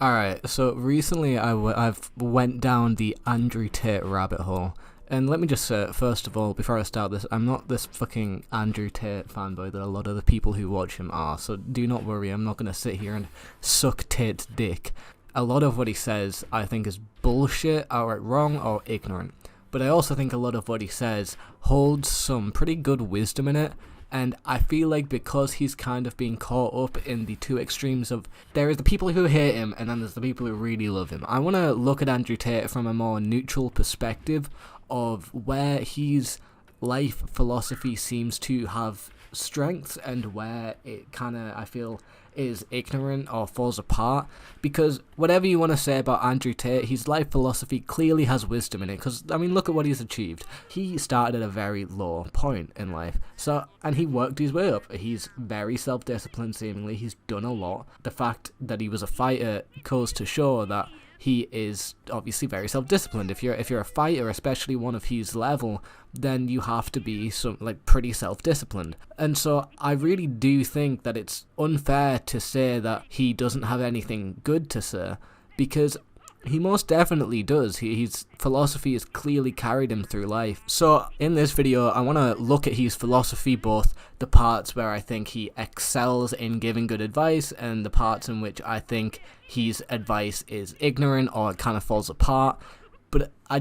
Alright, so recently I've went down the Andrew Tate rabbit hole. And let me just say, first of all, before I start this, I'm not this fucking Andrew Tate fanboy that a lot of the people who watch him are, so do not worry, I'm not going to sit here and suck Tate's dick. A lot of what he says I think is bullshit, outright wrong, or ignorant. But I also think a lot of what he says holds some pretty good wisdom in it. And I feel like because he's kind of being caught up in the two extremes of there is the people who hate him and then there's the people who really love him. I want to look at Andrew Tate from a more neutral perspective of where his life philosophy seems to have strengths and where it kind of, I feel, is ignorant or falls apart. Because whatever you want to say about Andrew Tate, his life philosophy clearly has wisdom in it. Because, I mean, look at what he's achieved. He started at a very low point in life. And he worked his way up. He's very self-disciplined, seemingly. He's done a lot. The fact that he was a fighter goes to show that he is obviously very self-disciplined. If you're a fighter, especially one of his level, then you have to be pretty self-disciplined. And so I really do think that it's unfair to say that he doesn't have anything good to say, because he most definitely does. His philosophy has clearly carried him through life. So in this video, I want to look at his philosophy, both the parts where I think he excels in giving good advice and the parts in which I think his advice is ignorant or it kind of falls apart. But I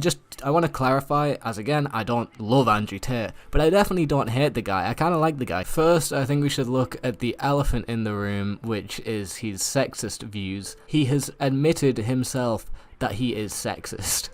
want to clarify, as again, I don't love Andrew Tate, but I definitely don't hate the guy. I kind of like the guy. First, I think we should look at the elephant in the room, which is his sexist views. He has admitted himself that he is sexist.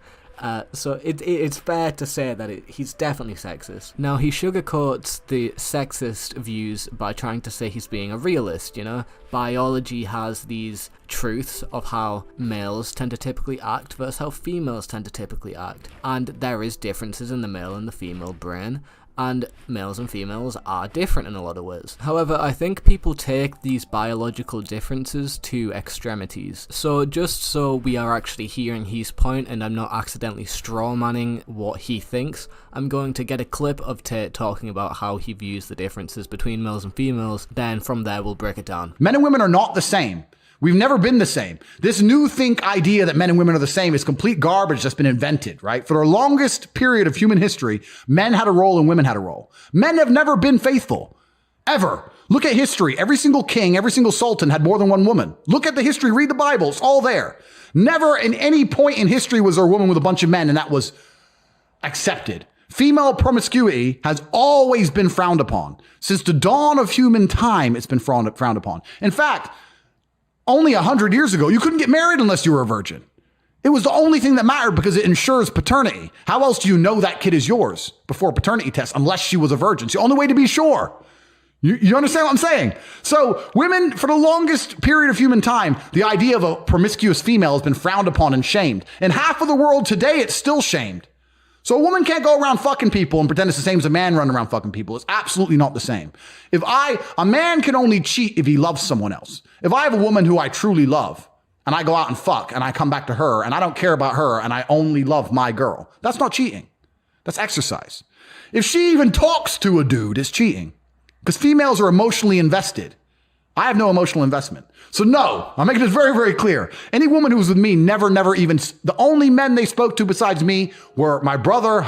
So it's fair to say that he's definitely sexist. Now, he sugarcoats the sexist views by trying to say he's being a realist, you know? Biology has these truths of how males tend to typically act versus how females tend to typically act. And there is differences in the male and the female brain. And males and females are different in a lot of ways. However, I think people take these biological differences to extremities. So just so we are actually hearing his point and I'm not accidentally strawmanning what he thinks, I'm going to get a clip of Tate talking about how he views the differences between males and females. Then from there, we'll break it down. Men and women are not the same. We've never been the same. This new think idea that men and women are the same is complete garbage that's been invented, right? For the longest period of human history, men had a role and women had a role. Men have never been faithful, ever. Look at history. Every single king, every single sultan had more than one woman. Look at the history, read the Bible, it's all there. Never in any point in history was there a woman with a bunch of men and that was accepted. Female promiscuity has always been frowned upon. Since the dawn of human time, it's been frowned upon. In fact, only 100 years ago, you couldn't get married unless you were a virgin. It was the only thing that mattered because it ensures paternity. How else do you know that kid is yours before a paternity test unless she was a virgin? It's the only way to be sure. You understand what I'm saying? So women, for the longest period of human time, the idea of a promiscuous female has been frowned upon and shamed. In half of the world today, it's still shamed. So a woman can't go around fucking people and pretend it's the same as a man running around fucking people. It's absolutely not the same. A man can only cheat if he loves someone else. If I have a woman who I truly love and I go out and fuck and I come back to her and I don't care about her and I only love my girl, that's not cheating. That's exercise. If she even talks to a dude, it's cheating because females are emotionally invested. I have no emotional investment. So no, I'm making this very, very clear. Any woman who was with me never even, the only men they spoke to besides me were my brother,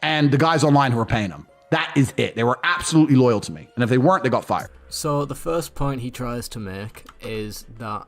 and the guys online who were paying them. That is it. They were absolutely loyal to me. And if they weren't, they got fired. So the first point he tries to make is that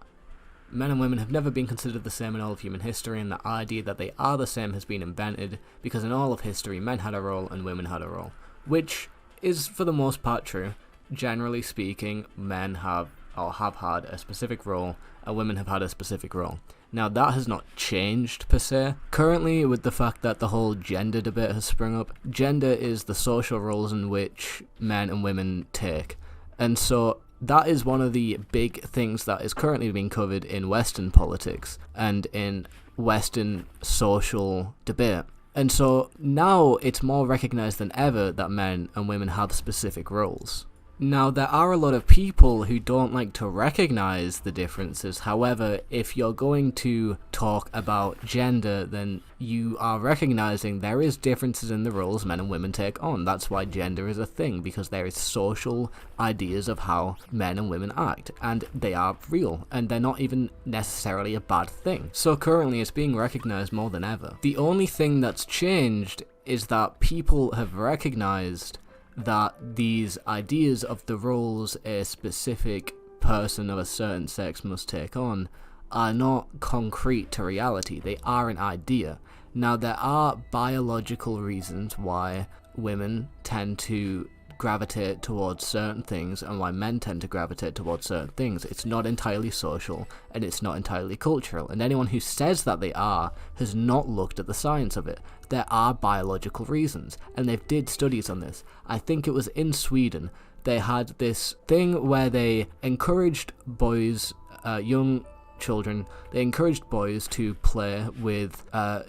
men and women have never been considered the same in all of human history, and the idea that they are the same has been invented because in all of history, men had a role and women had a role, which is for the most part true. Generally speaking, men have had a specific role, and women have had a specific role. Now, that has not changed, per se. Currently, with the fact that the whole gender debate has sprung up, gender is the social roles in which men and women take. And so, that is one of the big things that is currently being covered in Western politics and in Western social debate. And so, now it's more recognized than ever that men and women have specific roles. Now, there are a lot of people who don't like to recognize the differences. However, if you're going to talk about gender, then you are recognizing there is differences in the roles men and women take on. That's why gender is a thing, because there is social ideas of how men and women act, and they are real, and they're not even necessarily a bad thing. So currently it's being recognized more than ever. The only thing that's changed is that people have recognized that these ideas of the roles a specific person of a certain sex must take on are not concrete to reality. They are an idea. Now, there are biological reasons why women tend to gravitate towards certain things and why men tend to gravitate towards certain things. It's not entirely social and it's not entirely cultural, and anyone who says that they are has not looked at the science of it. There are biological reasons, and they've did studies on this. I think it was in Sweden. They had this thing where they encouraged boys, young children, they encouraged boys to play with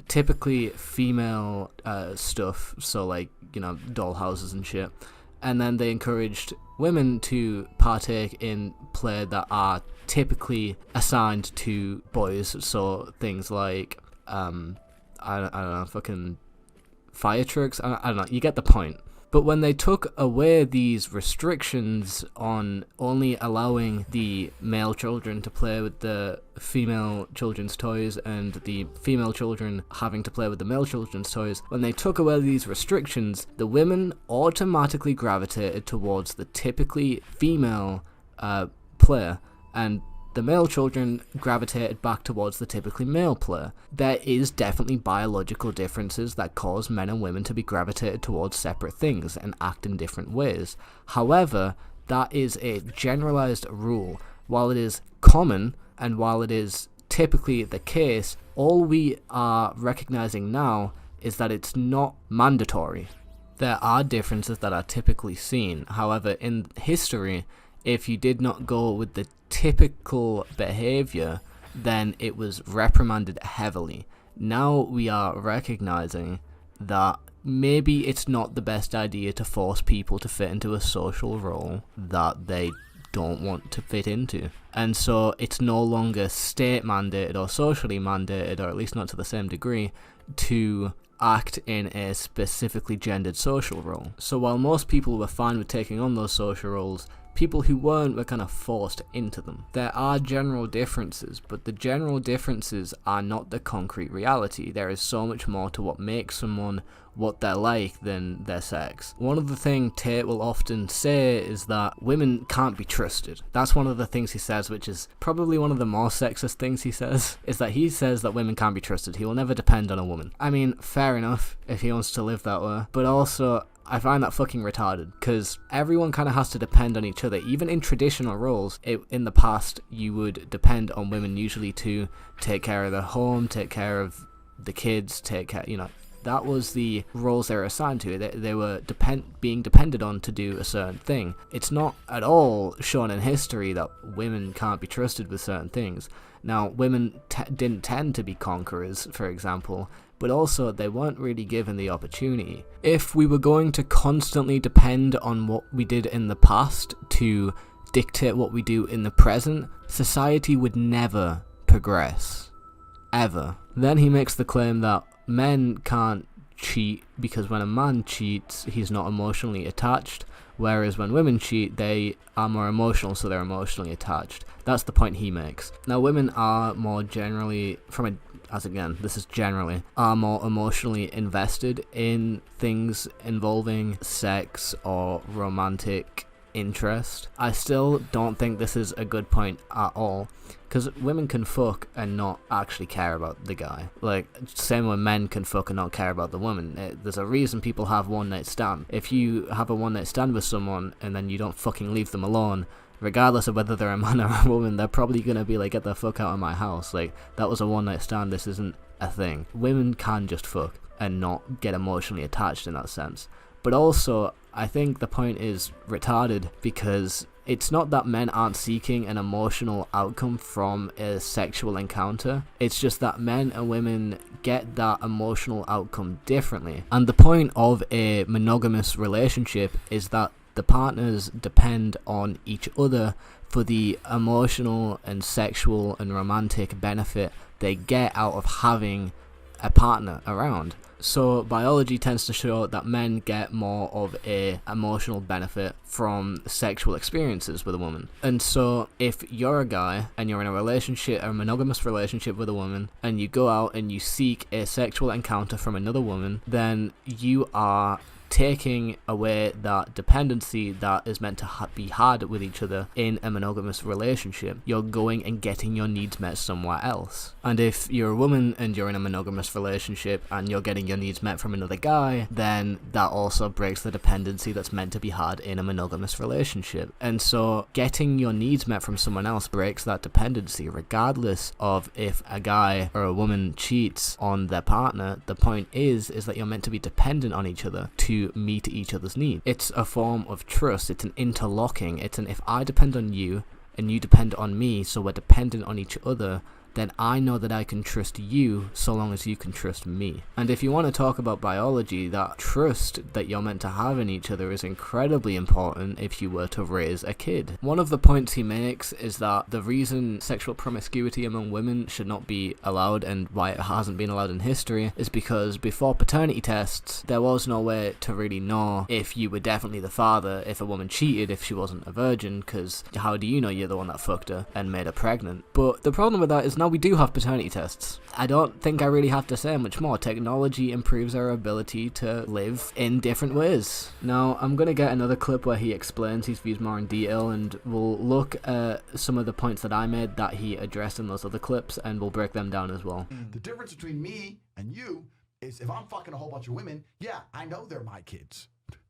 typically female stuff, so like, you know, dollhouses and shit. And then they encouraged women to partake in play that are typically assigned to boys, so things like, I don't know, fucking fire trucks, I don't know, you get the point. But when they took away these restrictions on only allowing the male children to play with the female children's toys and the female children having to play with the male children's toys, when they took away these restrictions, the women automatically gravitated towards the typically female player, and the male children gravitated back towards the typically male player. There is definitely biological differences that cause men and women to be gravitated towards separate things and act in different ways. However, that is a generalized rule. While it is common and while it is typically the case, all we are recognizing now is that it's not mandatory. There are differences that are typically seen. However, in history, if you did not go with the typical behavior, then it was reprimanded heavily. Now we are recognizing that maybe it's not the best idea to force people to fit into a social role that they don't want to fit into. And so it's no longer state mandated or socially mandated, or at least not to the same degree, to act in a specifically gendered social role. So while most people were fine with taking on those social roles, people who weren't were kind of forced into them. There are general differences, but the general differences are not the concrete reality. There is so much more to what makes someone what they're like than their sex. One of the things Tate will often say is that women can't be trusted. That's one of the things he says, which is probably one of the more sexist things he says, is that he says that women can't be trusted. He will never depend on a woman. I mean, fair enough if he wants to live that way, but also I find that fucking retarded, because everyone kind of has to depend on each other. Even in traditional roles, in the past, you would depend on women usually to take care of the home, take care of the kids, take care, you know, that was the roles they were assigned to. They were being depended on to do a certain thing. It's not at all shown in history that women can't be trusted with certain things. Now, women didn't tend to be conquerors, for example, but also they weren't really given the opportunity. If we were going to constantly depend on what we did in the past to dictate what we do in the present, society would never progress. Ever. Then he makes the claim that men can't cheat because when a man cheats, he's not emotionally attached, whereas when women cheat, they are more emotional, so they're emotionally attached. That's the point he makes. Now, women are more generally, are more emotionally invested in things involving sex or romantic interest. I still don't think this is a good point at all, because women can fuck and not actually care about the guy. Like, same way men can fuck and not care about the woman. There's a reason people have one night stand. If you have a one night stand with someone and then you don't fucking leave them alone, regardless of whether they're a man or a woman, they're probably gonna be like, get the fuck out of my house. Like, that was a one night stand, this isn't a thing. Women can just fuck and not get emotionally attached in that sense. But also, I think the point is retarded, because it's not that men aren't seeking an emotional outcome from a sexual encounter. It's just that men and women get that emotional outcome differently. And the point of a monogamous relationship is that the partners depend on each other for the emotional and sexual and romantic benefit they get out of having a partner around. So biology tends to show that men get more of a emotional benefit from sexual experiences with a woman. And so if you're a guy and you're in a relationship, a monogamous relationship with a woman, and you go out and you seek a sexual encounter from another woman, then you are taking away that dependency that is meant to be had with each other in a monogamous relationship. You're going and getting your needs met somewhere else. And if you're a woman and you're in a monogamous relationship and you're getting your needs met from another guy, then that also breaks the dependency that's meant to be had in a monogamous relationship. And so getting your needs met from someone else breaks that dependency, regardless of if a guy or a woman cheats on their partner. The point is that you're meant to be dependent on each other to meet each other's needs. It's a form of trust. It's an interlocking. It's an if I depend on you and you depend on me, so we're dependent on each other, then I know that I can trust you so long as you can trust me. And if you want to talk about biology, that trust that you're meant to have in each other is incredibly important if you were to raise a kid. One of the points he makes is that the reason sexual promiscuity among women should not be allowed, and why it hasn't been allowed in history, is because before paternity tests, there was no way to really know if you were definitely the father if a woman cheated if she wasn't a virgin, because how do you know you're the one that fucked her and made her pregnant? But the problem with that is now we do have paternity tests. I don't think I really have to say much more. Technology improves our ability to live in different ways. Now, I'm going to get another clip where he explains his views more in detail, and we'll look at some of the points that I made that he addressed in those other clips, and we'll break them down as well. The difference between me and you is if I'm fucking a whole bunch of women, yeah, I know they're my kids.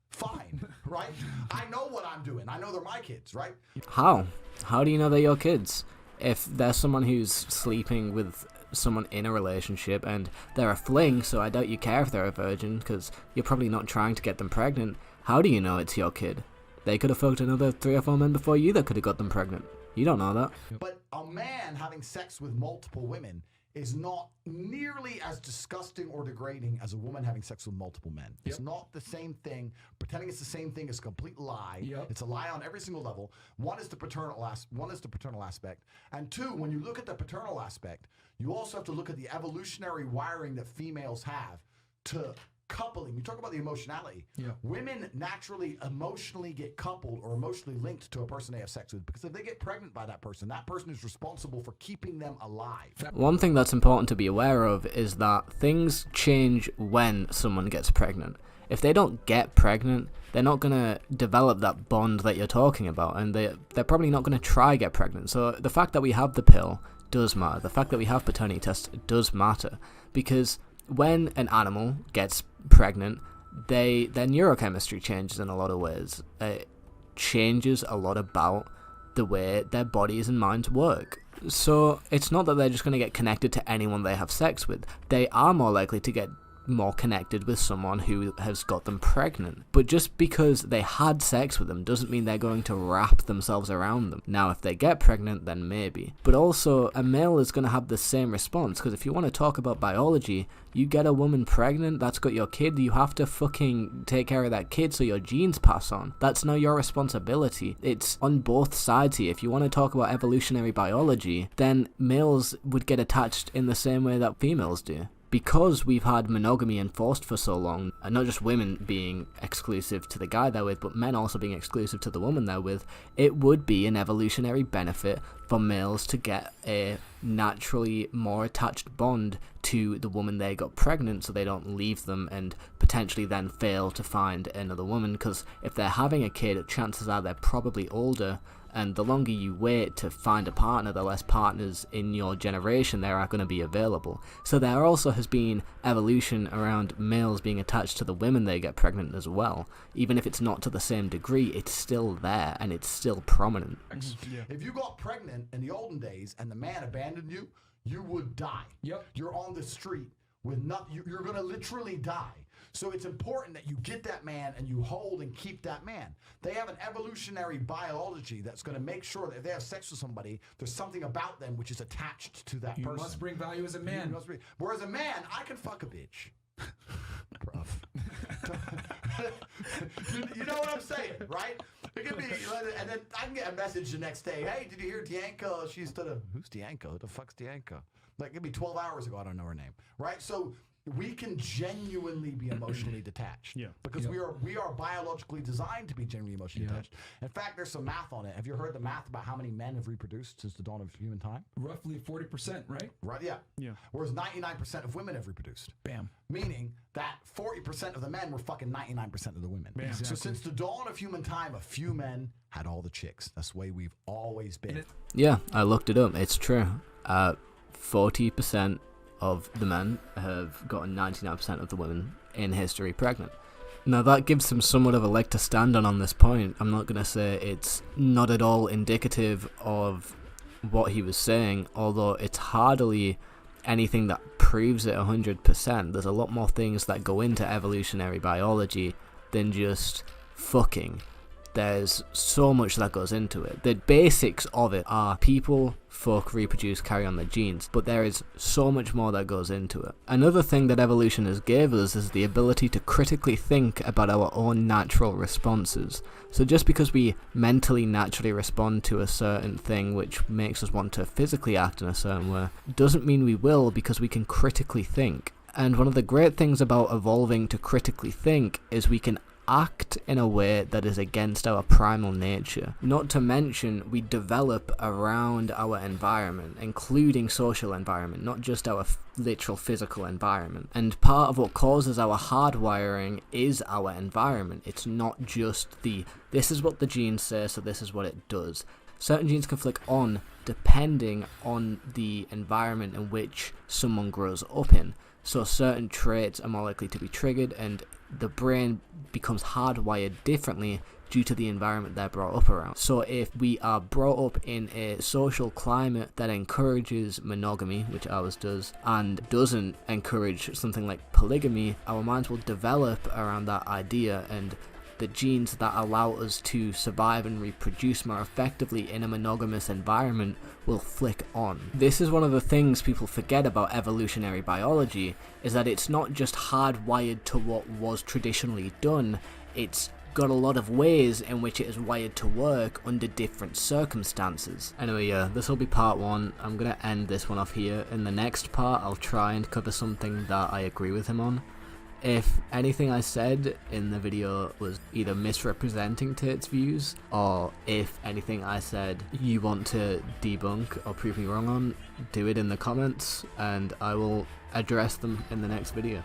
Fine, right? I know what I'm doing. I know they're my kids, right? How? How do you know they're your kids? If there's someone who's sleeping with someone in a relationship and they're a fling, so I doubt you care if they're a virgin because you're probably not trying to get them pregnant, how do you know it's your kid? They could have fucked another 3 or 4 men before you that could have got them pregnant. You don't know that. But a man having sex with multiple women is not nearly as disgusting or degrading as a woman having sex with multiple men. Yep. It's not the same thing. Pretending it's the same thing is a complete lie. Yep. It's a lie on every single level. One is the paternal aspect. And two, when you look at the paternal aspect, you also have to look at the evolutionary wiring that females have to coupling. You talk about the emotionality. Yeah. Women naturally emotionally get coupled or emotionally linked to a person they have sex with, because if they get pregnant by that person is responsible for keeping them alive. One thing that's important to be aware of is that things change when someone gets pregnant. If they don't get pregnant, they're not going to develop that bond that you're talking about, and they're probably not going to try get pregnant. So the fact that we have the pill does matter. The fact that we have paternity tests does matter, because when an animal gets pregnant, their neurochemistry changes in a lot of ways. It changes a lot about the way their bodies and minds work. So it's not that they're just going to get connected to anyone they have sex with. They are more likely to get more connected with someone who has got them pregnant. But just because they had sex with them doesn't mean they're going to wrap themselves around them. Now, if they get pregnant, then maybe. But also, a male is going to have the same response, because if you want to talk about biology, you get a woman pregnant, that's got your kid, you have to fucking take care of that kid so your genes pass on. That's now your responsibility. It's on both sides here. If you want to talk about evolutionary biology, then males would get attached in the same way that females do. Because we've had monogamy enforced for so long, and not just women being exclusive to the guy they're with, but men also being exclusive to the woman they're with, it would be an evolutionary benefit for males to get a naturally more attached bond to the woman they got pregnant, so they don't leave them and potentially then fail to find another woman, because if they're having a kid, chances are they're probably older, and the longer you wait to find a partner, the less partners in your generation there are going to be available. So there also has been evolution around males being attached to the women they get pregnant as well. Even if it's not to the same degree, it's still there and it's still prominent. Yeah. If you got pregnant in the olden days and the man abandoned you, you would die. Yep. You're on the street with nothing. You're going to literally die. So it's important that you get that man and you hold and keep that man. They have an evolutionary biology that's going to make sure that if they have sex with somebody, there's something about them which is attached to that person. You must bring value as a man. Whereas a man, I can fuck a bitch. Rough. You know what I'm saying, right? It could be, and then I can get a message the next day. Hey, did you hear Dianca? She stood up. Who's Dianca? Who the fuck's Dianca? Like, it'd be 12 hours ago. I don't know her name, right? So we can genuinely be emotionally detached. Because we are biologically designed to be genuinely emotionally detached. In fact, there's some math on it. Have you heard the math about how many men have reproduced since the dawn of human time? Roughly 40%, right? Right, yeah. Whereas 99% of women have reproduced. Bam. Meaning that 40% of the men were fucking 99% of the women. Bam. So Exactly. since the dawn of human time, a few men had all the chicks. That's the way we've always been. Yeah, I looked it up. It's true. 40% of the men have gotten 99% of the women in history pregnant. Now that gives them somewhat of a leg to stand on this point. I'm not going to say it's not at all indicative of what he was saying, although it's hardly anything that proves it 100%. There's a lot more things that go into evolutionary biology than just fucking. There's so much that goes into it. The basics of it are people fuck, reproduce, carry on their genes, but there is so much more that goes into it. Another thing that evolution has gave us is the ability to critically think about our own natural responses. So just because we mentally naturally respond to a certain thing which makes us want to physically act in a certain way, doesn't mean we will, because we can critically think. And one of the great things about evolving to critically think is we can act in a way that is against our primal nature. Not to mention, we develop around our environment, including social environment, not just our literal physical environment. And part of what causes our hardwiring is our environment. It's not just this is what the genes say, so this is what it does. Certain genes can flick on depending on the environment in which someone grows up in. So certain traits are more likely to be triggered, and the brain becomes hardwired differently due to the environment they're brought up around. So if we are brought up in a social climate that encourages monogamy, which ours does, and doesn't encourage something like polygamy, our minds will develop around that idea, and the genes that allow us to survive and reproduce more effectively in a monogamous environment will flick on. This is one of the things people forget about evolutionary biology, is that it's not just hardwired to what was traditionally done, it's got a lot of ways in which it is wired to work under different circumstances. Anyway, yeah, this will be part one. I'm gonna end this one off here. In the next part, I'll try and cover something that I agree with him on. If anything I said in the video was either misrepresenting Tate's views, or if anything I said you want to debunk or prove me wrong on, do it in the comments and I will address them in the next video.